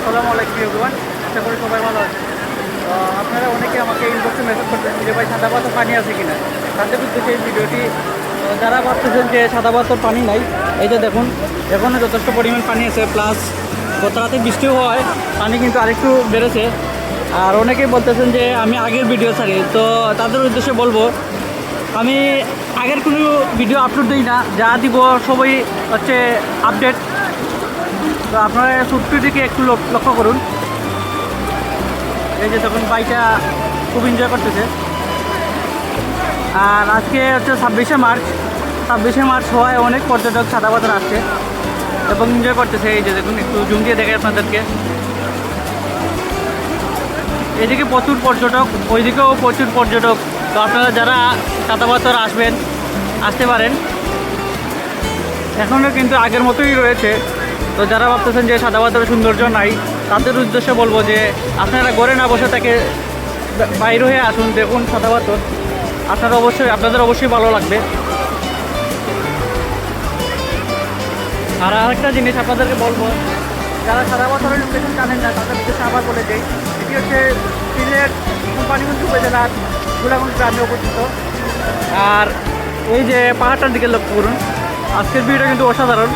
আসসালামু আলাইকুম এভরিওয়ান, আশা করি সবাই ভালো আছে। আপনারা অনেকে আমাকে ইনবক্সে মেসেজ করতেছেন যে ভাই সাদা পাথর পানি আছে কিনা। তাদের উদ্দেশ্যে এই ভিডিওটি। যারা ভাবতেছেন যে সাদা পাথর পানি নাই, এই যে দেখুন এখনও যথেষ্ট পরিমাণ পানি আছে, প্লাস গত রাতে বৃষ্টিও হয়, পানি কিন্তু আরেকটু বেড়েছে। আর অনেকেই বলতেছেন যে আমি আগের ভিডিও ছাড়ি, তো তাদের উদ্দেশ্যে বলবো আমি আগের কোনো ভিডিও আপলোড দিই না, যা দিব সবই হচ্ছে আপডেট। তো আপনারা ছোট্টর দিকে একটু লক্ষ্য করুন। এই যে তখন বাইকটা খুব এনজয় করতেছে। আর আজকে হচ্ছে 26শে মার্চ হওয়ায় অনেক পর্যটক সাদা পাথর আসছে এবং এনজয় করতেছে। এই যে দেখুন, একটু জুম দিয়ে দেখাই আপনাদেরকে। এদিকে প্রচুর পর্যটক, ওইদিকেও প্রচুর পর্যটক। তো আপনারা যারা সাদা পাথর আসতে পারেন। এখনও কিন্তু আগের মতোই রয়েছে। তো যারা ভাবতেছেন যে সাদা পাথরের সৌন্দর্য নাই, তাদের উদ্দেশ্যে বলবো যে আপনারা ঘরে না বসে থেকে বাইরে হয়ে আসুন, দেখুন সাদা পাথর। আপনাদের অবশ্যই ভালো লাগবে। আর আরেকটা জিনিস আপনাদেরকে বলবো, যারা সাদা পাথরের লোকেশন জানেন না, তাদের উদ্দেশ্যে আবার বলে যাই, এটি হচ্ছে সিলেট কোম্পানিগঞ্জ উপজেলার গোলাগঞ্জ গ্রামে অবস্থিত। আর এই যে পাহাড়টার দিকে লক্ষ্য করুন, আজকের ভিডিওটা কিন্তু অসাধারণ।